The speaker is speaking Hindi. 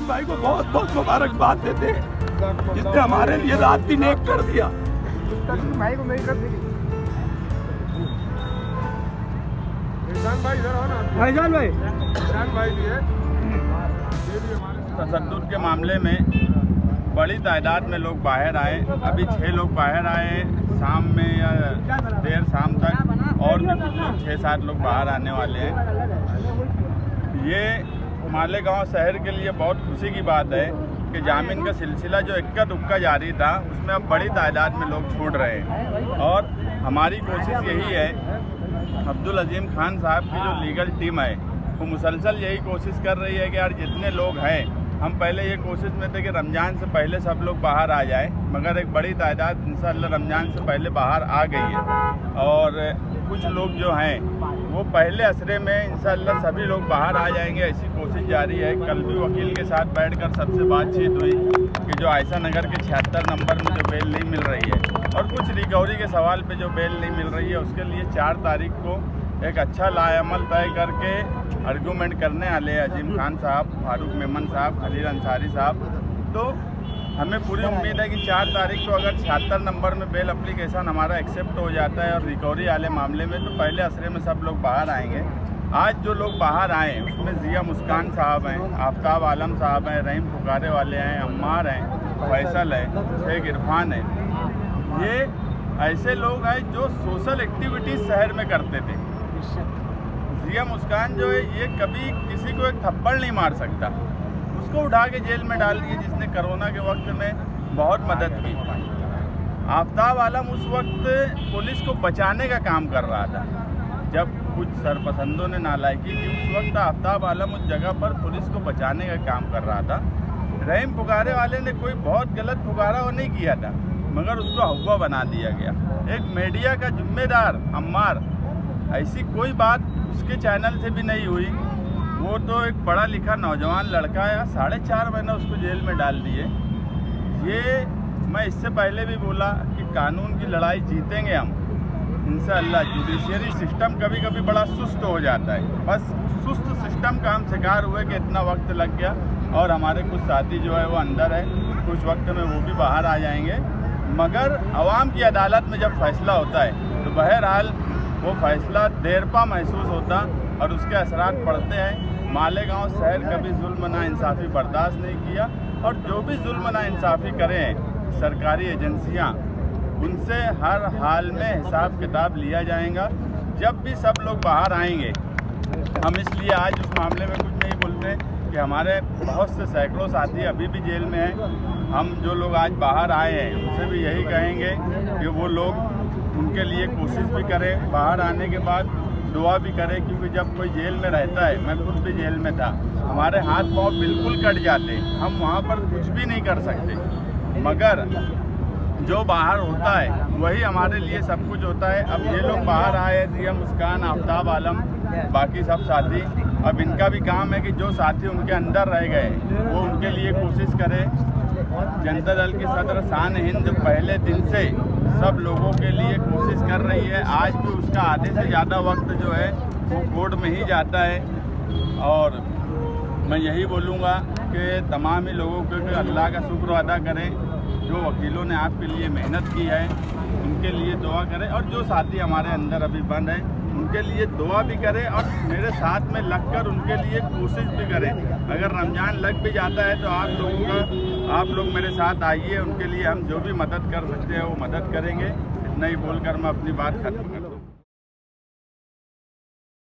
भाई को बहुत बहुत मुबारकबाद देते हैं जिसने हमारे लिए रात दिन एक कर दिया। भाई को मेरी तरफ देखिए। भाई इधर आओ ना। भाईजान भाई भी है। तशद्दुद के मामले में बड़ी तादाद में लोग बाहर आए। अभी 6 लोग बाहर आए शाम में या देर शाम तक, और भी कुछ लोग 6-7 लोग बाहर आने वाले हैं। ये मालेगांव शहर के लिए बहुत खुशी की बात है कि जामीन का सिलसिला जो इक्का दुक्का जारी था उसमें अब बड़ी तादाद में लोग छूट रहे हैं। और हमारी कोशिश यही है, अब्दुल अजीम खान साहब की जो लीगल टीम है वो मुसलसल यही कोशिश कर रही है कि यार जितने लोग हैं, हम पहले ये कोशिश में थे कि रमज़ान से पहले सब लोग बाहर आ जाए, मगर एक बड़ी तादाद इंशाअल्लाह रमज़ान से पहले बाहर आ गई है। और कुछ लोग जो हैं वो पहले असरे में इंशाअल्लाह सभी लोग बाहर आ जाएंगे, ऐसी कोशिश जारी है। कल भी वकील के साथ बैठकर सबसे बातचीत हुई कि जो आयशा नगर के 76 नंबर में जो बेल नहीं मिल रही है और कुछ रिकवरी के सवाल पे जो बेल नहीं मिल रही है, उसके लिए 4 तारीख को एक अच्छा लाएअमल तय करके आर्गूमेंट करने वाले अजीम खान साहब, फारूक मेमन साहब, खलील अंसारी साहब। तो हमें पूरी उम्मीद है कि 4 तारीख को अगर 76 नंबर में बेल एप्लीकेशन हमारा एक्सेप्ट हो जाता है और रिकवरी वाले मामले में, तो पहले असरे में सब लोग बाहर आएंगे। आज जो लोग बाहर आए उसमें जिया मुस्कान साहब हैं, आफ्ताब आलम साहब हैं, रहीम पुकारे वाले हैं, अम्मार हैं, फैसल है, शेख इरफान है। ये ऐसे लोग हैं जो सोशल एक्टिविटीज़ शहर में करते थे। जिया मुस्कान जो है ये कभी किसी को एक थप्पड़ नहीं मार सकता, उसको उठा के जेल में डाल दिए, जिसने कोरोना के वक्त में बहुत मदद की। आफ्ताब आलम उस वक्त पुलिस को बचाने का काम कर रहा था, जब कुछ सरपसंदों ने नालायकी की, उस वक्त आफ्ताब आलम उस जगह पर पुलिस को बचाने का काम कर रहा था। रहीम पुकारे वाले ने कोई बहुत गलत पुकारा वो नहीं किया था, मगर उसको हवा बना दिया गया। एक मीडिया का जिम्मेदार अम्मार, ऐसी कोई बात उसके चैनल से भी नहीं हुई। वो तो एक पढ़ा लिखा नौजवान लड़का है, 4.5 महीने उसको जेल में डाल दिए। ये मैं इससे पहले भी बोला कि कानून की लड़ाई जीतेंगे हम इंशाअल्लाह। जुडिशरी सिस्टम कभी कभी बड़ा सुस्त हो जाता है, बस सुस्त सिस्टम का हम शिकार हुए कि इतना वक्त लग गया। और हमारे कुछ साथी जो है वो अंदर है, कुछ वक्त में वो भी बाहर आ जाएंगे। मगर अवाम की अदालत में जब फैसला होता है तो बहरहाल वो फैसला देरपा महसूस होता और उसके असरात पड़ते हैं। मालेगांव शहर कभी जुल्म नाइंसाफ़ी बर्दाश्त नहीं किया, और जो भी जुल्म नाइंसाफ़ी करें सरकारी एजेंसियां, उनसे हर हाल में हिसाब किताब लिया जाएगा। जब भी सब लोग बाहर आएंगे, हम इसलिए आज उस मामले में कुछ नहीं बोलते कि हमारे बहुत से सैकड़ों साथी अभी भी जेल में हैं। हम जो लोग आज बाहर आए हैं उनसे भी यही कहेंगे कि वो लोग उनके लिए कोशिश भी करें, बाहर आने के बाद दुआ भी करें, क्योंकि जब कोई जेल में रहता है, मैं खुद भी जेल में था, हमारे हाथ पाँव बिल्कुल कट जाते, हम वहाँ पर कुछ भी नहीं कर सकते। मगर जो बाहर होता है वही हमारे लिए सब कुछ होता है। अब ये लोग बाहर आए, जिया मुस्कान, आफ्ताब आलम, बाकी सब साथी, अब इनका भी काम है कि जो साथी उनके अंदर रह गए वो उनके लिए कोशिश करें। जनता दल की सदर शान हिंद पहले दिन से सब लोगों के लिए कोशिश कर रही है। आज भी उसका आधे से ज़्यादा वक्त जो है वो कोर्ट में ही जाता है। और मैं यही बोलूँगा कि तमाम ही लोगों को कि अल्लाह का शुक्र अदा करें, जो वकीलों ने आपके लिए मेहनत की है उनके लिए दुआ करें, और जो साथी हमारे अंदर अभी बंद हैं उनके लिए दुआ भी करें, और मेरे साथ में लगकर उनके लिए कोशिश भी करें। अगर रमज़ान लग भी जाता है तो आप लोग मेरे साथ आइए, उनके लिए हम जो भी मदद कर सकते हैं वो मदद करेंगे। इतना ही बोलकर मैं अपनी बात खत्म करता हूँ।